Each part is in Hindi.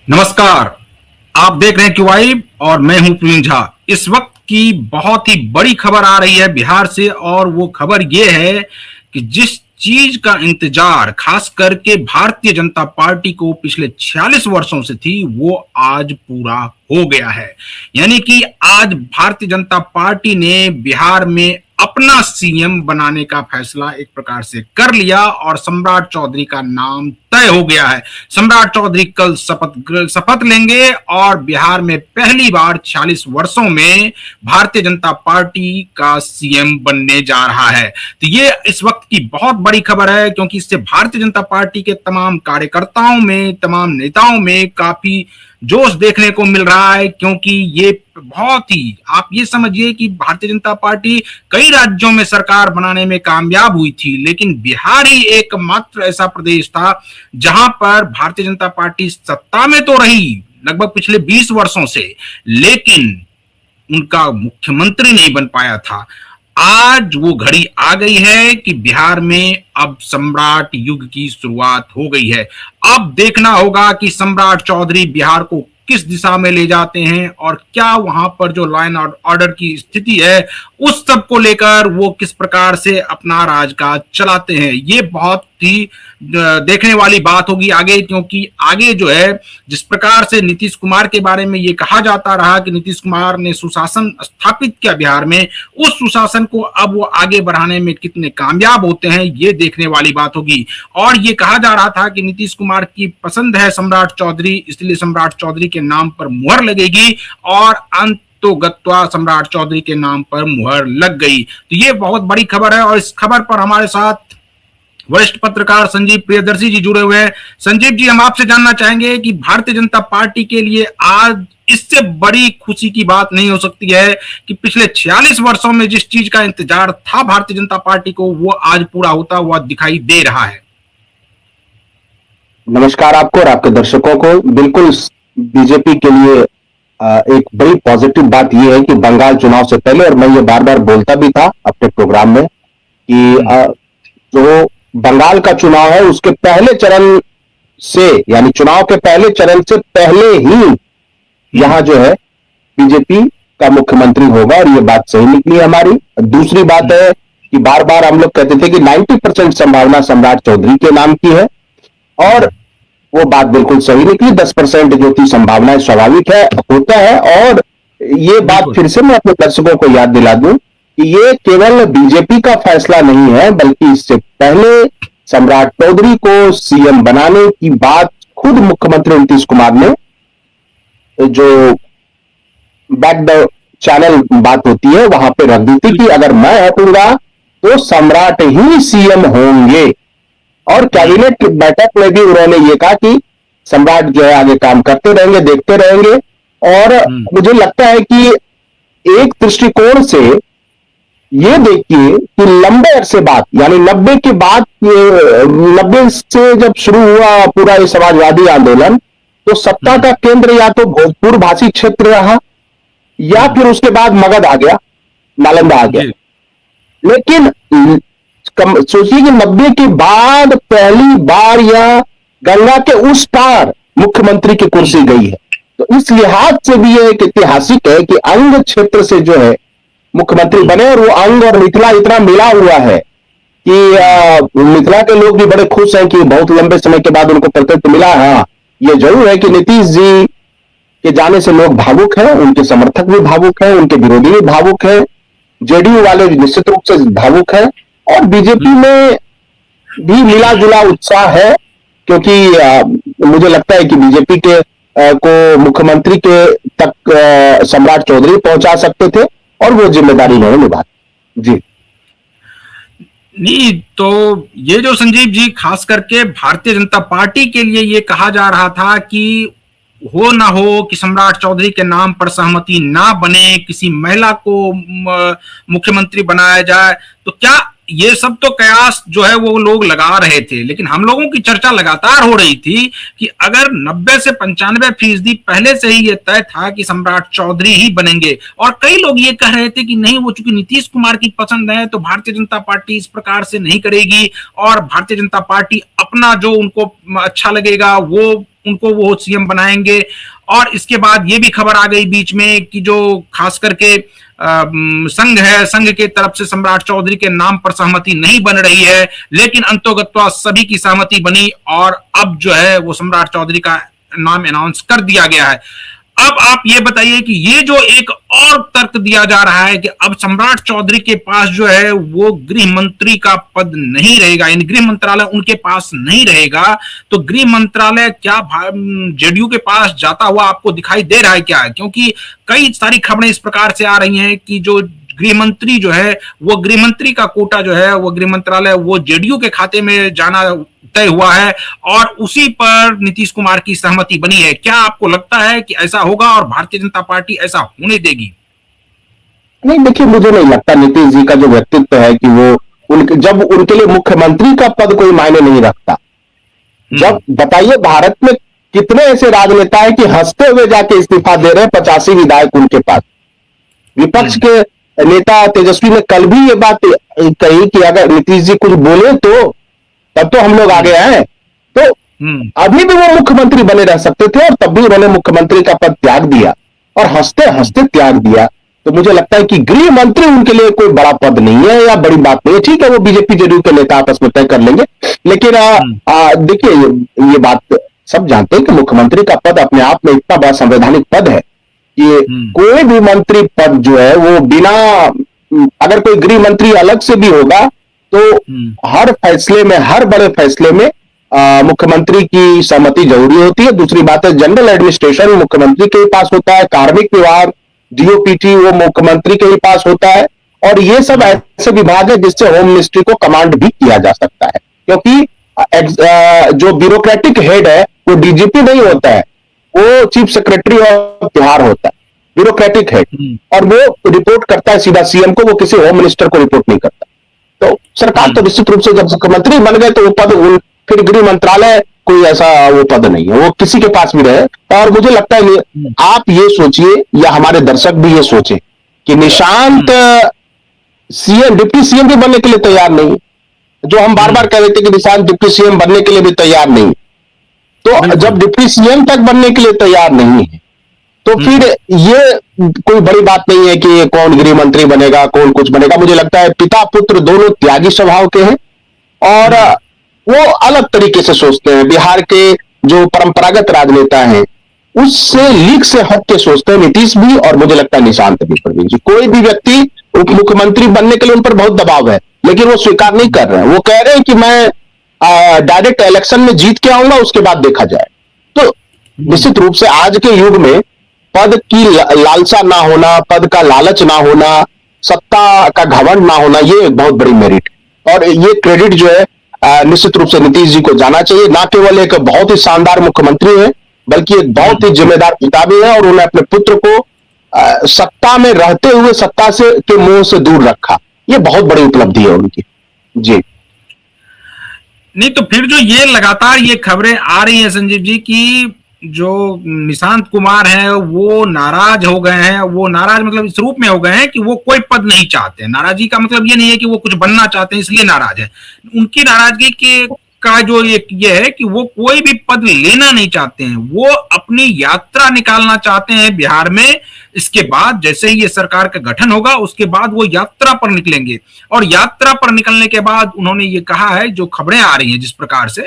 नमस्कार। आप देख रहे हैं क्यूआई और मैं हूं प्रवीण झा। इस वक्त की बहुत ही बड़ी खबर आ रही है बिहार से, और वो खबर ये है कि जिस चीज का इंतजार खास करके भारतीय जनता पार्टी को पिछले 46 वर्षों से थी, वो आज पूरा हो गया है। यानी कि आज भारतीय जनता पार्टी ने बिहार में अपना सीएम बनाने का फैसला एक प्रकार से कर लिया और सम्राट चौधरी का नाम तय हो गया है। सम्राट चौधरी कल शपथ लेंगे और बिहार में पहली बार 46 वर्षों में भारतीय जनता पार्टी का सीएम बनने जा रहा है। तो ये इस वक्त की बहुत बड़ी खबर है, क्योंकि इससे भारतीय जनता पार्टी के तमाम कार्यकर्ताओं में, तमाम नेताओं में काफी जोश देखने को मिल रहा है। क्योंकि ये बहुत ही, आप ये समझिए कि भारतीय जनता पार्टी कई राज्यों में सरकार बनाने में कामयाब हुई थी, लेकिन बिहार ही एकमात्र ऐसा प्रदेश था जहां पर भारतीय जनता पार्टी सत्ता में तो रही लगभग पिछले 20 वर्षों से, लेकिन उनका मुख्यमंत्री नहीं बन पाया था। आज वो घड़ी आ गई है कि बिहार में अब सम्राट युग की शुरुआत हो गई है। अब देखना होगा कि सम्राट चौधरी बिहार को किस दिशा में ले जाते हैं और क्या वहां पर जो लॉ एंड ऑर्डर की स्थिति है उस सब को लेकर वो किस प्रकार से अपना राजकाज चलाते हैं। ये बहुत ही देखने वाली बात होगी आगे, क्योंकि आगे जो है जिस प्रकार से नीतीश कुमार के बारे में ये कहा जाता रहा कि नीतीश कुमार ने सुशासन स्थापित किया बिहार में, उस सुशासन को अब वो आगे बढ़ाने में कितने कामयाब होते हैं ये देखने वाली बात होगी। और ये कहा जा रहा था कि नीतीश कुमार की पसंद है सम्राट चौधरी, इसलिए सम्राट चौधरी के नाम पर मुहर लगेगी, और अंत तो गत्वा सम्राट चौधरी के नाम पर मुहर लग गई। तो ये बहुत बड़ी खबर है, और इस खबर पर हमारे साथ वरिष्ठ पत्रकार संजीव प्रियदर्शी जी जुड़े हुए हैं। संजीव जी, हम आपसे जानना चाहेंगे कि भारतीय जनता पार्टी के लिए आज इससे बड़ी खुशी की बात नहीं हो सकती है कि पिछले 46 वर्षों में जिस चीज का इंतजार था भारतीय जनता पार्टी को, वो आज पूरा होता हुआ दिखाई दे रहा है। नमस्कार आपको और आपके दर्शकों को। बिल्कुल बीजेपी के लिए एक बड़ी पॉजिटिव बात यह है कि बंगाल चुनाव से पहले, और मैं ये बार बार बोलता भी था अपने प्रोग्राम में, कि जो बंगाल का चुनाव है उसके पहले चरण से, यानी चुनाव के पहले चरण से पहले ही यहां जो है बीजेपी का मुख्यमंत्री होगा, और ये बात सही निकली हमारी। दूसरी बात है कि बार बार हम लोग कहते थे कि 90% संभावना सम्राट चौधरी के नाम की है, और वो बात बिल्कुल सही निकली। 10% जो थी संभावना स्वाभाविक है, होता है। और ये बात फिर से मैं अपने दर्शकों को याद दिला दूं कि ये केवल बीजेपी का फैसला नहीं है, बल्कि इससे पहले सम्राट चौधरी को सीएम बनाने की बात खुद मुख्यमंत्री नीतीश कुमार ने, जो बैक द चैनल बात होती है, वहां पे रख दी थी कि अगर मैं हटूंगा तो सम्राट ही सीएम होंगे। और कैबिनेट बैठक में भी उन्होंने ये कहा कि सम्राट जो है आगे काम करते रहेंगे, देखते रहेंगे। और मुझे लगता है कि एक दृष्टिकोण से ये देखिए कि लंबे अरसे बाद, यानी 90 के बाद, 90 से जब शुरू हुआ पूरा ये समाजवादी आंदोलन, तो सत्ता का केंद्र या तो भोजपुर भाषी क्षेत्र रहा, या फिर उसके बाद मगध आ गया, नालंदा आ गया। लेकिन सोचिए कि 90 के बाद पहली बार या गंगा के उस पार मुख्यमंत्री की कुर्सी गई है। तो इस लिहाज से भी यह एक ऐतिहासिक है कि अंग क्षेत्र से जो है मुख्यमंत्री बने, और वो अंग और मिथिला इतना मिला हुआ है कि मिथिला के लोग भी बड़े खुश हैं कि बहुत लंबे समय के बाद उनको प्रतिनिधित्व मिला। हाँ, ये जरूर है कि नीतीश जी के जाने से लोग भावुक हैं, उनके समर्थक भी भावुक हैं, उनके विरोधी भी भावुक हैं, जेडीयू वाले निश्चित रूप से भावुक हैं, और बीजेपी में भी मिला जुला उत्साह है। क्योंकि मुझे लगता है कि बीजेपी के को मुख्यमंत्री के तक सम्राट चौधरी पहुंचा सकते थे, और वो जिम्मेदारी उन्होंने निभाई। जी नहीं, तो ये जो संजीव जी, खास करके भारतीय जनता पार्टी के लिए ये कहा जा रहा था कि हो ना हो कि सम्राट चौधरी के नाम पर सहमति ना बने, किसी महिला को मुख्यमंत्री बनाया जाए, तो क्या ये सब तो कयास जो है वो लोग लगा रहे थे, लेकिन हम लोगों की चर्चा लगातार हो रही थी कि अगर 90 से 95% पहले से ही ये तय था कि सम्राट चौधरी ही बनेंगे, और कई लोग ये कह रहे थे कि नहीं, वो चूंकि नीतीश कुमार की पसंद है तो भारतीय जनता पार्टी इस प्रकार से नहीं करेगी, और भारतीय जनता पार्टी अपना जो उनको अच्छा लगेगा वो उनको वो सीएम बनाएंगे। और इसके बाद ये भी खबर आ गई बीच में कि जो खास करके संघ है, संघ के तरफ से सम्राट चौधरी के नाम पर सहमति नहीं बन रही है, लेकिन अंतोगत्वा सभी की सहमति बनी और अब जो है वो सम्राट चौधरी का नाम अनाउंस कर दिया गया है। अब आप ये बताइए कि ये जो एक और तर्क दिया जा रहा है कि अब सम्राट चौधरी के पास जो है वो गृह मंत्री का पद नहीं रहेगा, यानी गृह मंत्रालय उनके पास नहीं रहेगा, तो गृह मंत्रालय क्या जेडीयू के पास जाता हुआ आपको दिखाई दे रहा है क्या? क्योंकि कई सारी खबरें इस प्रकार से आ रही हैं कि जो गृह मंत्री जो है वो गृह मंत्री का कोटा जो है वो गृह मंत्रालय वो जेडीयू के खाते में जाना तय हुआ है और उसी पर नीतीश कुमार की सहमति बनी है। क्या आपको लगता है कि ऐसा होगा और भारतीय जनता पार्टी ऐसा होने देगी? नहीं, देखिए, मुझे नहीं लगता नीतीश जी का जो व्यक्तित्व है कि वो जब उनके लिए मुख्यमंत्री का पद कोई मायने नहीं रखता। जब बताइए, भारत में कितने ऐसे राजनेता हैं कि हंसते हुए जाके इस्तीफा दे रहे हैं, 85 विधायक उनके पास। विपक्ष के नेता तेजस्वी ने कल भी ये बात कही कि अगर नीतीश जी कुछ बोले तो तब तो हम लोग आगे आए। तो अभी भी वो मुख्यमंत्री बने रह सकते थे और तब भी उन्होंने मुख्यमंत्री का पद त्याग दिया और हंसते हंसते त्याग दिया। तो मुझे लगता है कि गृह मंत्री उनके लिए कोई बड़ा पद नहीं है या बड़ी बात नहीं है। ठीक है, वो बीजेपी जेडीयू के नेता आपस में तय कर लेंगे, लेकिन देखिए, ये बात सब जानते हैं कि मुख्यमंत्री का पद अपने आप में इतना बड़ा संवैधानिक पद है कि कोई भी मंत्री पद जो है वो बिना, अगर कोई गृह मंत्री अलग से भी होगा तो हर फैसले में, हर बड़े फैसले में मुख्यमंत्री की सहमति जरूरी होती है। दूसरी बात है, जनरल एडमिनिस्ट्रेशन मुख्यमंत्री के ही पास होता है, कार्मिक विभाग, डीओपीटी वो मुख्यमंत्री के ही पास होता है, और ये सब ऐसे विभाग है जिससे होम मिनिस्ट्री को कमांड भी किया जा सकता है, क्योंकि जो ब्यूरोक्रेटिक हेड है वो डीजीपी नहीं होता है, वो चीफ सेक्रेटरी ऑफ बिहार होता है, ब्यूरोक्रेटिक हेड, और वो रिपोर्ट करता है सीधा सीएम को, वो किसी होम मिनिस्टर को रिपोर्ट नहीं करता। तो सरकार तो निश्चित रूप से जब मुख्यमंत्री बन गए तो वो पद, फिर गृह मंत्रालय कोई ऐसा वो पद नहीं है, वो किसी के पास भी रहे। और मुझे लगता है, आप ये सोचिए या हमारे दर्शक भी ये सोचे कि निशांत सीएम, डिप्टी सीएम भी बनने के लिए तैयार नहीं, जो हम बार बार कह रहे थे कि निशांत डिप्टी सीएम बनने के लिए भी तैयार नहीं, तो जब डिप्टी सीएम तक बनने के लिए तैयार नहीं है तो फिर ये कोई बड़ी बात नहीं है कि कौन गृह मंत्री बनेगा, कौन कुछ बनेगा। मुझे लगता है पिता पुत्र दोनों त्यागी स्वभाव के हैं और वो अलग तरीके से सोचते हैं। बिहार के जो परंपरागत राजनेता हैं उससे लीक से हट के सोचते हैं नीतीश भी, और मुझे लगता है निशांत भी, प्रवीण जी। कोई भी व्यक्ति उप मुख्यमंत्री बनने के लिए उन पर बहुत दबाव है, लेकिन वो स्वीकार नहीं कर रहे हैं। वो कह रहे हैं कि मैं डायरेक्ट इलेक्शन में जीत के आऊंगा, उसके बाद देखा जाए। तो निश्चित रूप से आज के युग में पद की लालसा ना होना, पद का लालच ना होना, सत्ता का घमंड ना होना, ये एक बहुत बड़ी मेरिट है। और ये क्रेडिट जो है निश्चित रूप से नीतीश जी को जाना चाहिए। ना केवल एक बहुत ही शानदार मुख्यमंत्री है, बल्कि एक बहुत ही जिम्मेदार पिता भी है, और उन्होंने अपने पुत्र को सत्ता में रहते हुए सत्ता से के मुंह से दूर रखा। ये बहुत बड़ी उपलब्धि है उनकी। जी नहीं, तो फिर जो ये लगातार ये खबरें आ रही हैं संजीव जी की जो निशांत कुमार हैं वो नाराज हो गए हैं, वो नाराज मतलब इस रूप में हो गए हैं कि वो कोई पद नहीं चाहते। नाराजगी का मतलब ये नहीं है कि वो कुछ बनना चाहते हैं इसलिए नाराज है। उनकी नाराजगी के का जो ये है कि वो कोई भी पद लेना नहीं चाहते हैं, वो अपनी यात्रा निकालना चाहते हैं बिहार में। इसके बाद जैसे ही ये सरकार का गठन होगा उसके बाद वो यात्रा पर निकलेंगे, और यात्रा पर निकलने के बाद उन्होंने ये कहा है, जो खबरें आ रही हैं जिस प्रकार से,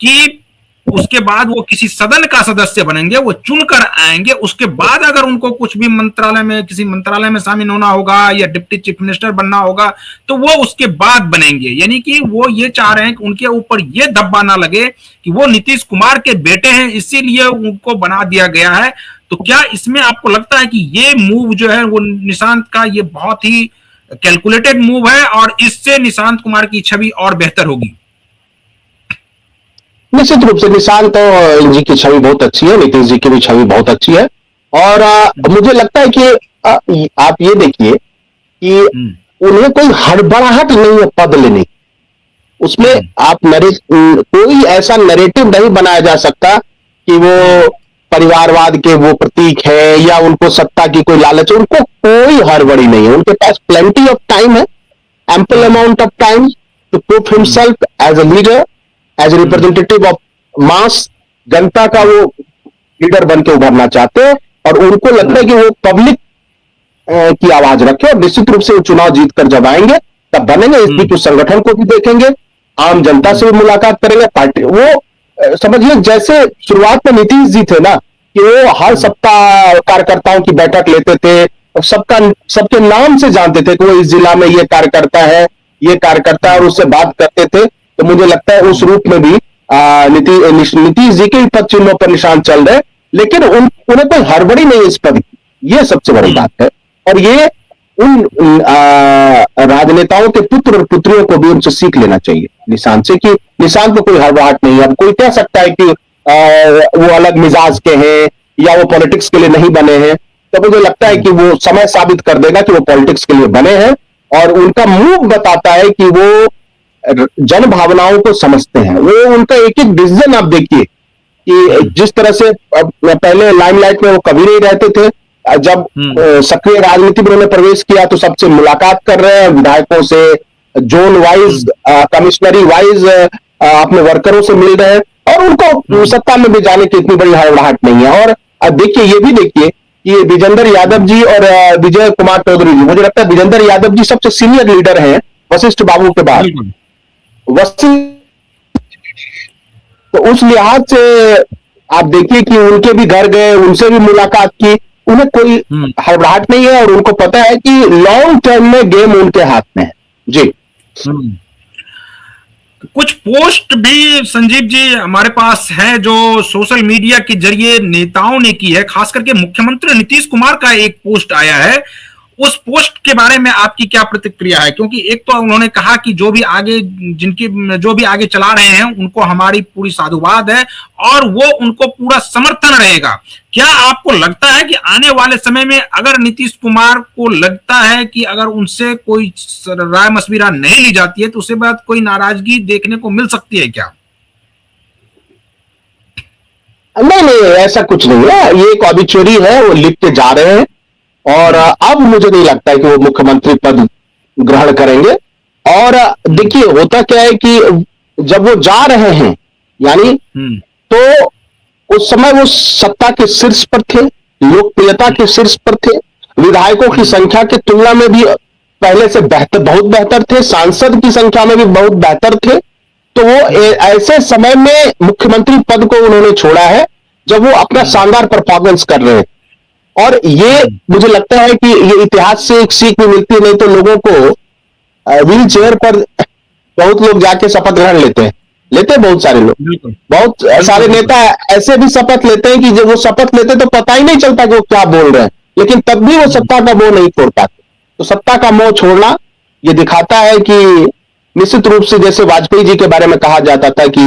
कि उसके बाद वो किसी सदन का सदस्य बनेंगे, वो चुनकर आएंगे। उसके बाद अगर उनको कुछ भी मंत्रालय में, किसी मंत्रालय में शामिल होना होगा या डिप्टी चीफ मिनिस्टर बनना होगा तो वो उसके बाद बनेंगे। यानी कि वो ये चाह रहे हैं कि उनके ऊपर ये धब्बा ना लगे कि वो नीतीश कुमार के बेटे हैं, इसीलिए उनको बना दिया गया है। तो क्या इसमें आपको लगता है कि ये मूव जो है वो निशांत का ये बहुत ही कैलकुलेटेड मूव है और इससे निशांत कुमार की छवि और बेहतर होगी? निश्चित रूप से निशांत जी की छवि बहुत अच्छी है, नीतीश जी की भी छवि बहुत अच्छी है। और मुझे लगता है कि आप ये देखिए कि उन्हें कोई हड़बड़ाहट नहीं है पद लेने, उसमें आप कोई ऐसा नैरेटिव नहीं बनाया जा सकता कि वो परिवारवाद के वो प्रतीक है या उनको सत्ता की कोई लालच है। उनको कोई हड़बड़ी नहीं है, उनके पास प्लेंटी ऑफ टाइम है, ample amount of time to prove himself as a leader, as a representative of mass, जनता का वो लीडर बन के उभरना चाहते हैं, और उनको लगता है कि वो पब्लिक की आवाज रखे, और निश्चित रूप से वो चुनाव जीतकर जब आएंगे तब बनेंगे। इस बीच उस संगठन को भी देखेंगे, आम जनता से भी मुलाकात करेंगे। पार्टी वो समझिए जैसे शुरुआत में नीतीश जी थे ना, कि वो हर सप्ताह कार्यकर्ताओं की बैठक लेते थे, और सबके नाम से जानते थे कि वो इस जिला में ये कार्यकर्ता है, ये कार्यकर्ता है, और उससे बात करते थे। तो मुझे लगता है उस रूप में भी नीतीश जी के ही पद चिन्हों पर निशान चल रहे, लेकिन उन्हें कोई हड़बड़ी नहीं है इस पद की, ये सबसे बड़ी बात है। और ये उन राजनेताओं के पुत्र और पुत्रियों को भी उनसे सीख लेना चाहिए निशांत से, कि निशांत को कोई हड़बड़ाहट नहीं है। अब कोई कह सकता है कि वो अलग मिजाज के हैं या वो पॉलिटिक्स के लिए नहीं बने हैं, तो मुझे लगता है कि वो समय साबित कर देगा कि वो पॉलिटिक्स के लिए बने हैं, और उनका मूव बताता है कि वो जन भावनाओं को समझते हैं। वो उनका एक एक डिसीजन आप देखिए, कि जिस तरह से पहले लाइमलाइट में वो कभी नहीं रहते थे, जब सक्रिय राजनीति में उन्होंने प्रवेश किया तो सबसे मुलाकात कर रहे हैं, विधायकों से, जोन वाइज, कमिश्नरी वाइज अपने वर्करों से मिल रहे हैं, और उनको सत्ता में भी जाने की इतनी बड़ी हड़बड़ाहट नहीं है। और देखिए, ये भी देखिए कि विजेंद्र यादव जी और विजय कुमार चौधरी जी, मुझे लगता है विजेंद्र यादव जी सबसे सीनियर लीडर हैं वशिष्ठ बाबू के बाद। तो उस लिहाज से आप देखिए कि उनके भी घर गए, उनसे भी मुलाकात की, उन्हें कोई हड़बड़ाहट नहीं है, और उनको पता है कि लॉन्ग टर्म में गेम उनके हाथ में है। जी। कुछ पोस्ट भी संजीव जी हमारे पास है जो सोशल मीडिया के जरिए नेताओं ने की है, खास करके मुख्यमंत्री नीतीश कुमार का एक पोस्ट आया है। उस पोस्ट के बारे में आपकी क्या प्रतिक्रिया है? क्योंकि एक तो उन्होंने कहा कि जो भी आगे चला रहे हैं उनको हमारी पूरी साधुवाद है और वो उनको पूरा समर्थन रहेगा। क्या आपको लगता है कि आने वाले समय में अगर नीतीश कुमार को लगता है कि अगर उनसे कोई राय मशविरा नहीं ली जाती है तो उसके बाद कोई नाराजगी देखने को मिल सकती है क्या? नहीं, ऐसा कुछ नहीं है। ये एक ऑबिचुअरी है, वो लिख के जा रहे हैं, और अब मुझे नहीं लगता है कि वो मुख्यमंत्री पद ग्रहण करेंगे। और देखिए, होता क्या है कि जब वो जा रहे हैं, यानी तो उस समय वो सत्ता के शीर्ष पर थे, लोकप्रियता के शीर्ष पर थे, विधायकों की संख्या की तुलना में भी पहले से बहुत बेहतर थे, सांसद की संख्या में भी बहुत बेहतर थे। तो वो ऐसे समय में मुख्यमंत्री पद को उन्होंने छोड़ा है जब वो अपना शानदार परफॉर्मेंस कर रहे हैं। और ये मुझे लगता है कि ये इतिहास से एक सीख भी मिलती है। नहीं तो लोगों को व्हील चेयर पर बहुत लोग जाके शपथ ग्रहण लेते बहुत सारे लोग, बहुत सारे नेता ऐसे भी शपथ लेते हैं कि जब वो शपथ लेते तो पता ही नहीं चलता कि वो क्या बोल रहे हैं, लेकिन तब भी वो सत्ता का मोह नहीं छोड़ पाते। तो सत्ता का मोह छोड़ना ये दिखाता है कि निश्चित रूप से, जैसे वाजपेयी जी के बारे में कहा जाता था कि